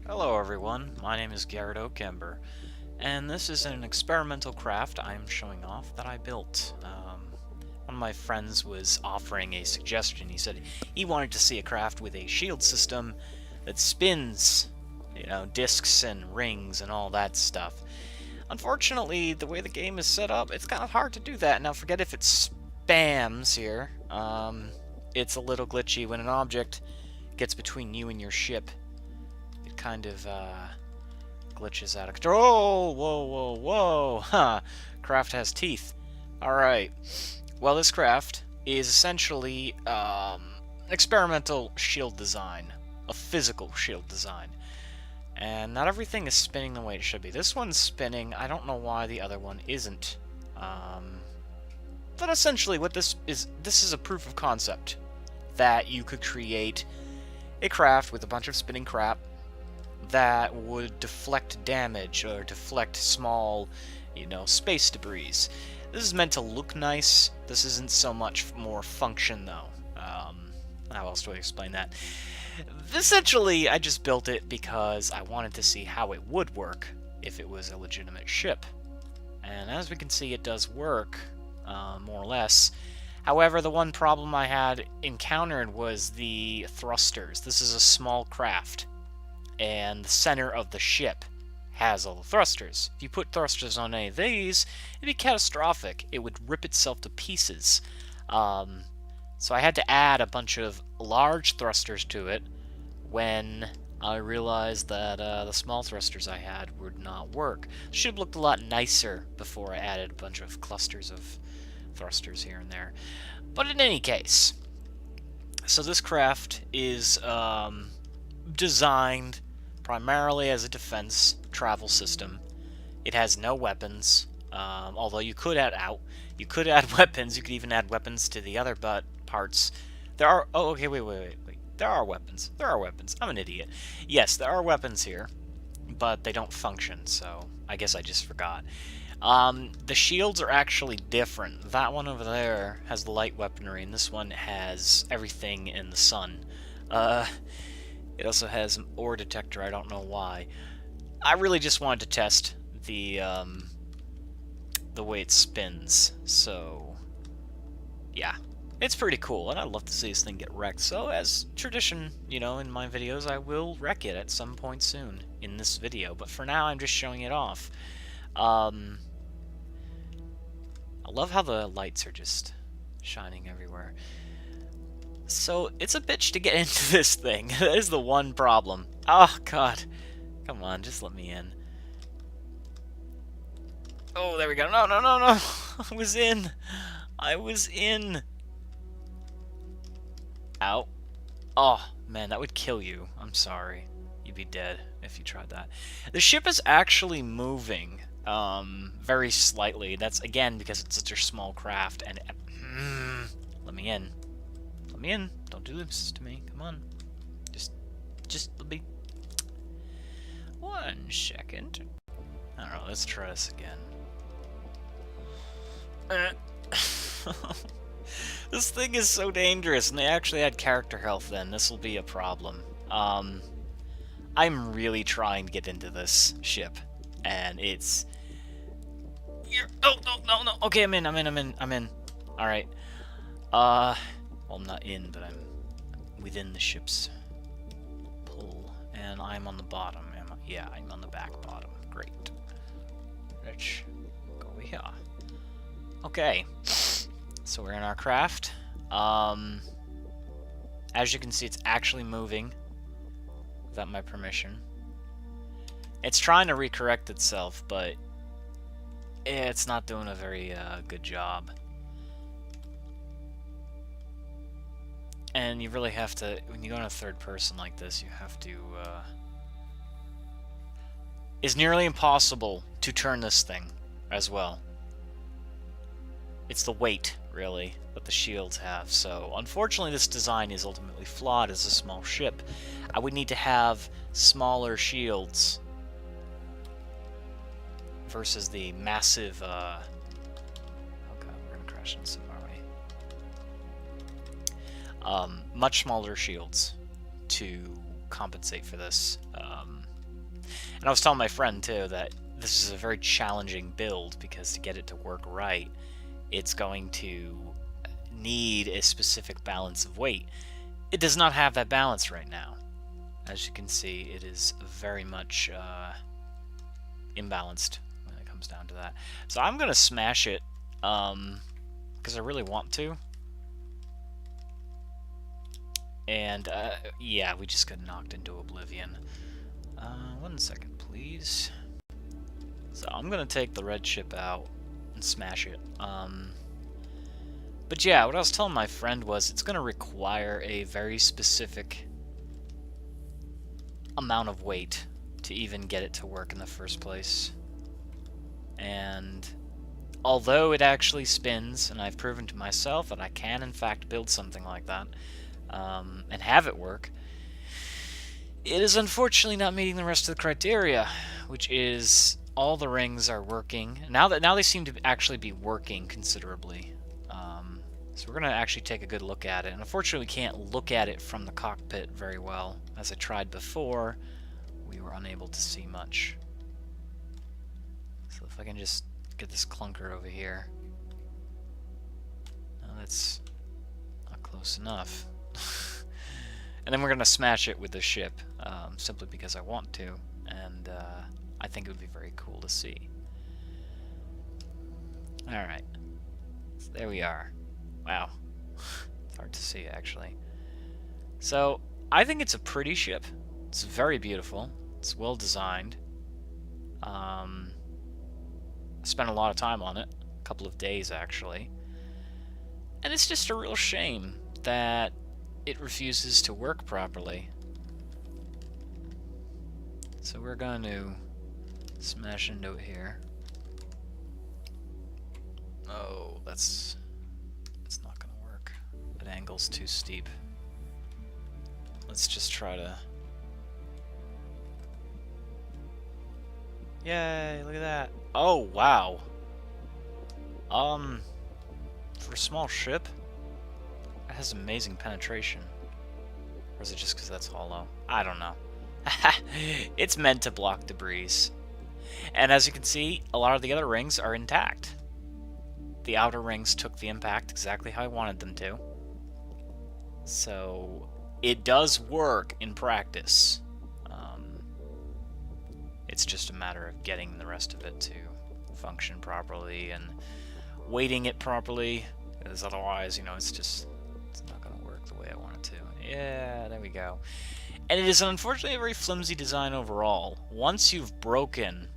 Hello everyone, my name is Garrett Oakember, and this is an experimental craft I'm showing off that I built. One of my friends was offering a suggestion. He said he wanted to see a craft with a shield system that spins, discs and rings and all that stuff. Unfortunately, the way the game is set up, it's kind of hard to do that. Now forget if it spams here. It's a little glitchy when an object gets between you and your ship. It kind of glitches out of control. Oh, whoa, whoa, whoa! Huh. Craft has teeth. Alright. Well, this craft is essentially experimental shield design. A physical shield design. And not everything is spinning the way it should be. This one's spinning. I don't know why the other one isn't. But essentially what this is a proof of concept that you could create a craft with a bunch of spinning crap that would deflect damage or deflect small, space debris. This is meant to look nice. This isn't so much more function, though. How else do I explain that? Essentially, I just built it because I wanted to see how it would work if it was a legitimate ship. And as we can see, it does work, more or less. However, the one problem I had encountered was the thrusters. This is a small craft, and the center of the ship has all the thrusters. If you put thrusters on any of these, it'd be catastrophic. It would rip itself to pieces. So I had to add a bunch of large thrusters to it when I realized that the small thrusters I had would not work. It should have looked a lot nicer before I added a bunch of clusters of thrusters here and there. But in any case, so this craft is designed primarily as a defense travel system. It has no weapons, although you could add weapons. You could even add weapons to the other parts. There are. Oh, okay. Wait. There are weapons. I'm an idiot. Yes, there are weapons here, but they don't function. So I guess I just forgot. The shields are actually different. That one over there has the light weaponry, and this one has everything in the sun. It also has an ore detector. I don't know why. I really just wanted to test the way it spins. So yeah, it's pretty cool, and I'd love to see this thing get wrecked. So as tradition, in my videos, I will wreck it at some point soon in this video. But for now, I'm just showing it off. I love how the lights are just shining everywhere. So, it's a bitch to get into this thing. That is the one problem. Oh, God. Come on, just let me in. Oh, there we go. No. I was in. Ow. Oh, man, that would kill you. I'm sorry. You'd be dead if you tried that. The ship is actually moving. Very slightly. That's, again, because it's such a small craft, and... let me in. Let me in. Don't do this to me. Come on. Just let me... 1 second. I don't know, let's try this again. This thing is so dangerous, and they actually had character health then. This will be a problem. I'm really trying to get into this ship, and it's... No. Okay, I'm in. Alright. Well, I'm not in, but I'm within the ship's pull, and I'm on the bottom. Yeah, I'm on the back bottom. Great. Let's go here. Okay. So we're in our craft. As you can see, it's actually moving without my permission. It's trying to recorrect itself, but it's not doing a very good job. And you really have to, when you go in a third person like this, you have to, it's nearly impossible to turn this thing as well. It's the weight, really, that the shields have. So, unfortunately, this design is ultimately flawed as a small ship. I would need to have smaller shields versus the massive, oh god, we're gonna crash into some, aren't we? Much smaller shields to compensate for this. And I was telling my friend, too, that this is a very challenging build, because to get it to work right, it's going to need a specific balance of weight. It does not have that balance right now. As you can see, it is very much imbalanced when it comes down to that. So I'm going to smash it, because I really want to. And, yeah, we just got knocked into oblivion. 1 second, please. So I'm going to take the red ship out and smash it. But yeah, what I was telling my friend was it's going to require a very specific amount of weight to even get it to work in the first place. And although it actually spins, and I've proven to myself that I can in fact build something like that, and have it work, it is unfortunately not meeting the rest of the criteria, which is all the rings are working. Now they seem to actually be working considerably. So we're going to actually take a good look at it. And unfortunately, we can't look at it from the cockpit very well. As I tried before, we were unable to see much. So if I can just get this clunker over here. Oh, that's not close enough. And then we're going to smash it with the ship, simply because I want to. And I think it would be very cool to see. Alright. So there we are. Wow. It's hard to see, actually. So, I think it's a pretty ship. It's very beautiful. It's well designed. I spent a lot of time on it. A couple of days, actually. And it's just a real shame that it refuses to work properly. So we're going to smash into it here. Oh, that's not going to work. That angle's too steep. Let's just try to... Yay, look at that. Oh, wow. For a small ship, it has amazing penetration. Or is it just because that's hollow? I don't know. It's meant to block debris. And as you can see, a lot of the other rings are intact. The outer rings took the impact exactly how I wanted them to. So, it does work in practice. It's just a matter of getting the rest of it to function properly and weighting it properly, because otherwise, you know, it's not going to work the way I want it to. Yeah, there we go. And it is unfortunately a very flimsy design overall. Once you've broken,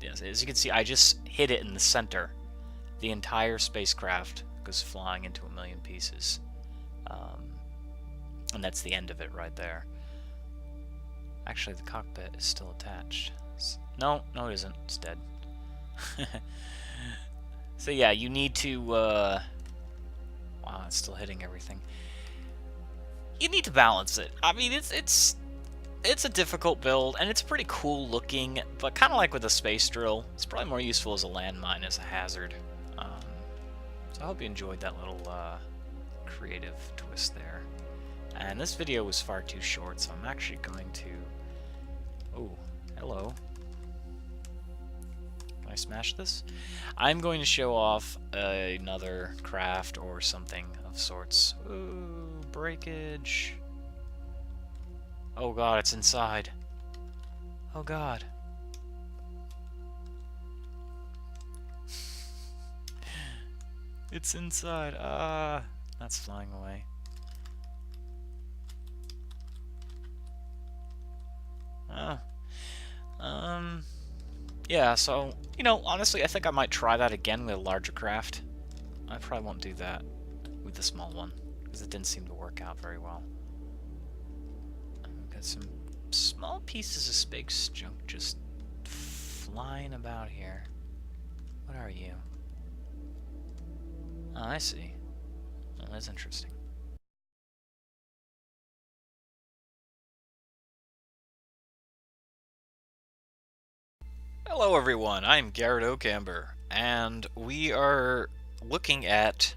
yes, as you can see, I just hit it in the center. The entire spacecraft goes flying into a million pieces. And that's the end of it right there. Actually, the cockpit is still attached. No, it isn't. It's dead. So yeah, you need to... Wow, it's still hitting everything. You need to balance it. I mean, it's a difficult build, and it's pretty cool looking, but kind of like with a space drill, it's probably more useful as a landmine as a hazard. So I hope you enjoyed that little creative twist there. And this video was far too short, so I'm actually going to... Oh, hello. Can I smash this? I'm going to show off another craft or something of sorts. Ooh, breakage. Oh god, it's inside. Oh god. It's inside. That's flying away. Yeah, so, you know, honestly, I think I might try that again with a larger craft. I probably won't do that with the small one, because it didn't seem to work out very well. We've got some small pieces of space junk just flying about here. What are you? Oh, I see. Oh, that's interesting. Hello everyone, I'm Garrett Okamber, and we are looking at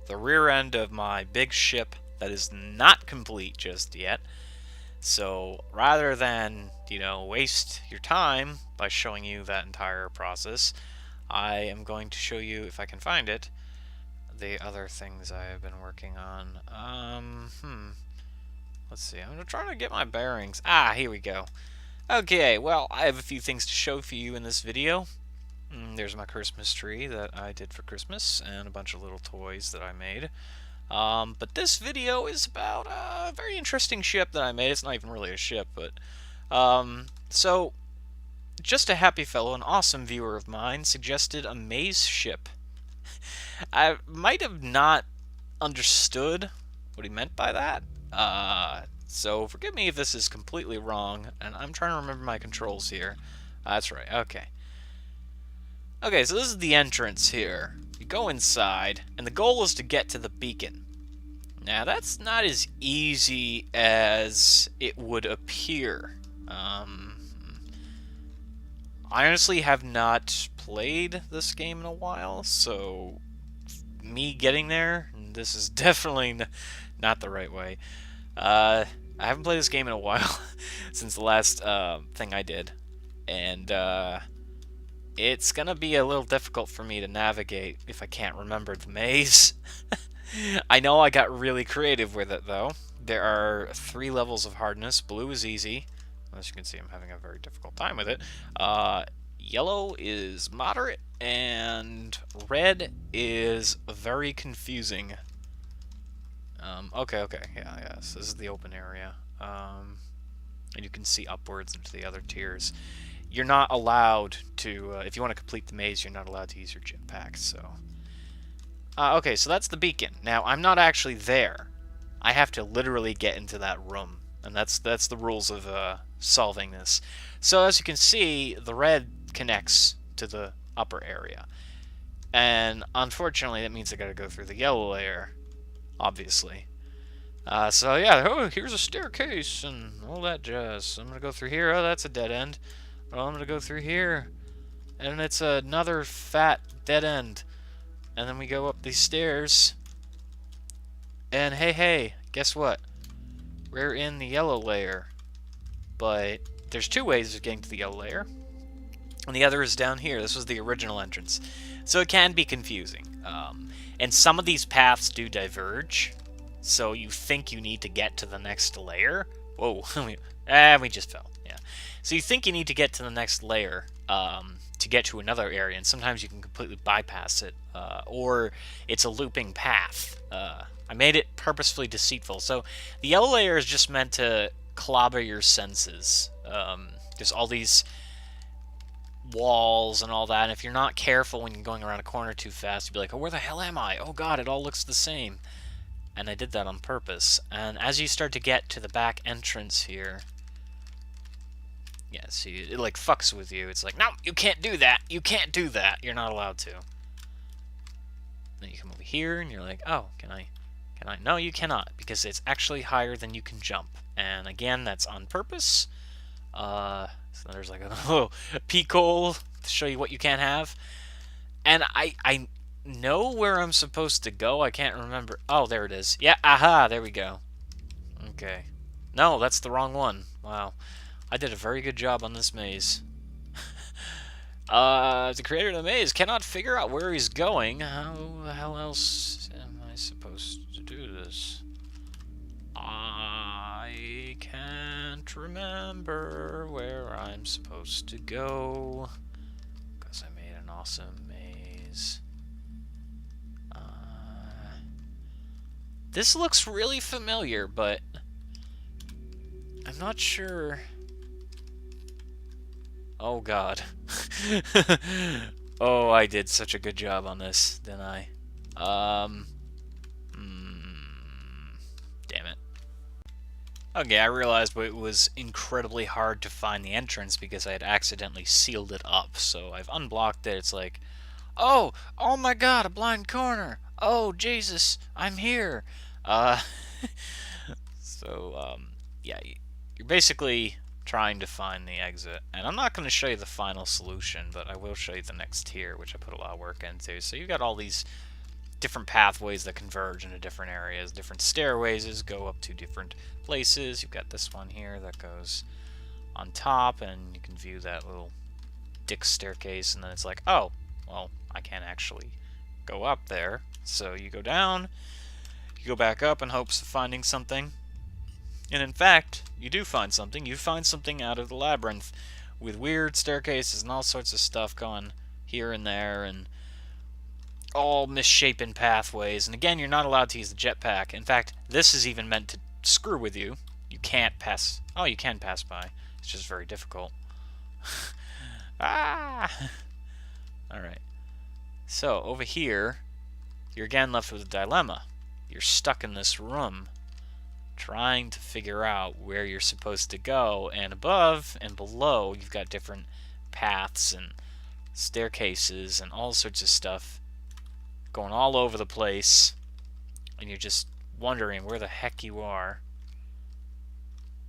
the rear end of my big ship that is not complete just yet. So rather than waste your time by showing you that entire process, I am going to show you, if I can find it, the other things I have been working on. Let's see. I'm trying to get my bearings. Ah, here we go. Okay, well, I have a few things to show for you in this video. There's my Christmas tree that I did for Christmas, and a bunch of little toys that I made. But this video is about a very interesting ship that I made. It's not even really a ship, but... so, just a happy fellow, an awesome viewer of mine, suggested a maze ship. I might have not understood what he meant by that. So forgive me if this is completely wrong, and I'm trying to remember my controls here. That's right, okay. Okay, so this is the entrance here. You go inside, and the goal is to get to the beacon. Now, that's not as easy as it would appear. I honestly have not played this game in a while, so me getting there, this is definitely not the right way. I haven't played this game in a while since the last thing I did, and it's gonna be a little difficult for me to navigate if I can't remember the maze. I know I got really creative with it, though. There are 3 levels of hardness. Blue is easy. As you can see, I'm having a very difficult time with it. Yellow is moderate, and red is very confusing. Okay, yes, this is the open area. And you can see upwards into the other tiers. You're not allowed to, if you want to complete the maze, you're not allowed to use your jetpack, so... okay, so that's the beacon. Now, I'm not actually there. I have to literally get into that room, and that's the rules of solving this. So, as you can see, the red connects to the upper area. And, unfortunately, that means I gotta go through the yellow layer, obviously. So, yeah, oh, here's a staircase, and all that jazz. I'm gonna go through here. Oh, that's a dead end. Well, I'm gonna go through here, and it's another fat dead end. And then we go up these stairs, and hey, guess what? We're in the yellow layer. But there's 2 ways of getting to the yellow layer, and the other is down here. This was the original entrance. So it can be confusing. And some of these paths do diverge, so you think you need to get to the next layer. Whoa, we just fell, yeah. So you think you need to get to the next layer, to get to another area, and sometimes you can completely bypass it, or it's a looping path. I made it purposefully deceitful. So the yellow layer is just meant to clobber your senses. There's all these walls and all that, and if you're not careful when you're going around a corner too fast, you'll be like, oh, where the hell am I? Oh god, it all looks the same. And I did that on purpose. And as you start to get to the back entrance here, yeah, see, it like fucks with you. It's like, no, you can't do that. You can't do that. You're not allowed to. Then you come over here, and you're like, oh, can I? No, you cannot, because it's actually higher than you can jump. And again, that's on purpose. So there's like a little peek hole to show you what you can't have. And I know where I'm supposed to go. I can't remember. Oh, there it is. Yeah, aha, there we go. Okay. No, that's the wrong one. Wow. I did a very good job on this maze. The creator of the maze cannot figure out where he's going. How the hell else am I supposed to do this? I can't remember where I'm supposed to go, because I made an awesome maze. This looks really familiar, but I'm not sure. Oh god. Oh, I did such a good job on this, didn't I? Damn it. Okay, I realized it was incredibly hard to find the entrance because I had accidentally sealed it up. So I've unblocked it. It's like, oh my god, a blind corner. Oh, Jesus, I'm here. Yeah, you're basically trying to find the exit. And I'm not going to show you the final solution, but I will show you the next tier, which I put a lot of work into. So you've got all these different pathways that converge into different areas. Different stairways go up to different places. You've got this one here that goes on top, and you can view that little dick staircase, and then it's like, oh, well, I can't actually go up there. So you go down, you go back up in hopes of finding something. And in fact, you do find something. You find something out of the labyrinth with weird staircases and all sorts of stuff going here and there, and all misshapen pathways. And again, you're not allowed to use the jetpack. In fact, this is even meant to screw with you. You can't pass. Oh, you can pass by. It's just very difficult. Ah! Alright. So, over here, you're again left with a dilemma. You're stuck in this room, trying to figure out where you're supposed to go, and above and below, you've got different paths and staircases and all sorts of stuff going all over the place, and you're just wondering where the heck you are.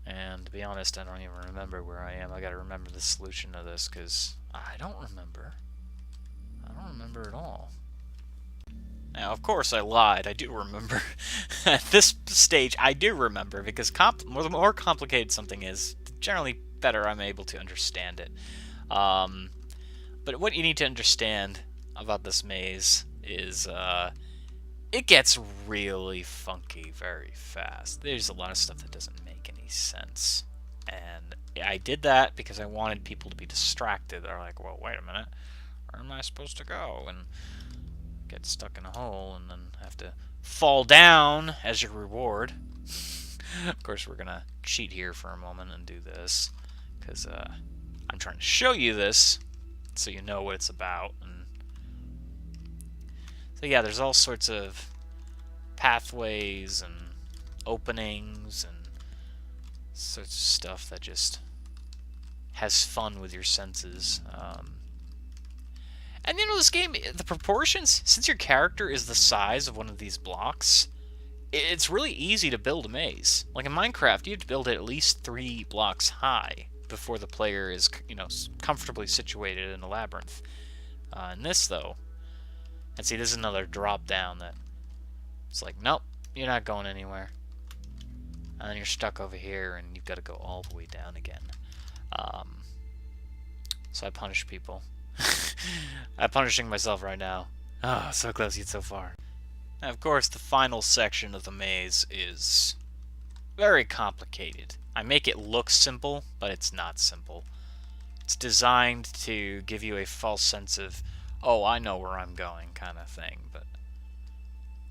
And to be honest, I don't even remember where I am. I gotta remember the solution to this, because I don't remember. I don't remember at all. Now, of course, I lied. I do remember. At this stage, I do remember, because the more complicated something is, the generally better I'm able to understand it. But what you need to understand about this maze is, it gets really funky very fast. There's a lot of stuff that doesn't make any sense. And I did that because I wanted people to be distracted. They're like, well, wait a minute. Where am I supposed to go? And get stuck in a hole and then have to fall down as your reward. Of course, we're going to cheat here for a moment and do this, because I'm trying to show you this so you know what it's about. And so yeah, there's all sorts of pathways and openings and sorts of stuff that just has fun with your senses. And you know, this game, the proportions, since your character is the size of one of these blocks, it's really easy to build a maze. Like in Minecraft, you have to build it at least 3 blocks high before the player is, you know, comfortably situated in a labyrinth. In this, though, and see, this is another drop down that it's like, nope, you're not going anywhere. And then you're stuck over here, and you've got to go all the way down again. So I punish people. I'm punishing myself right now. Ah, oh, so close yet so far. And of course, the final section of the maze is very complicated. I make it look simple, but it's not simple. It's designed to give you a false sense of, oh, I know where I'm going kind of thing, but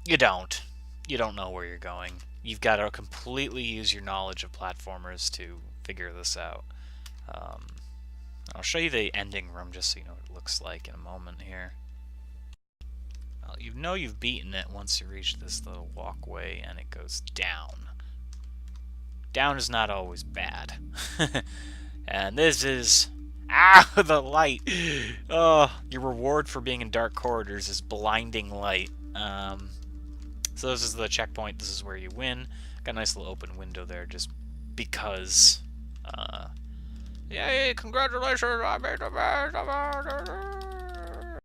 you don't. You don't know where you're going. You've got to completely use your knowledge of platformers to figure this out. I'll show you the ending room just so you know what it looks like in a moment here. Well, you know you've beaten it once you reach this little walkway and it goes down. Down is not always bad. And this is... Ah, the light! Oh, your reward for being in dark corridors is blinding light. So this is the checkpoint. This is where you win. Got a nice little open window there just because... Yay, congratulations, I made the best.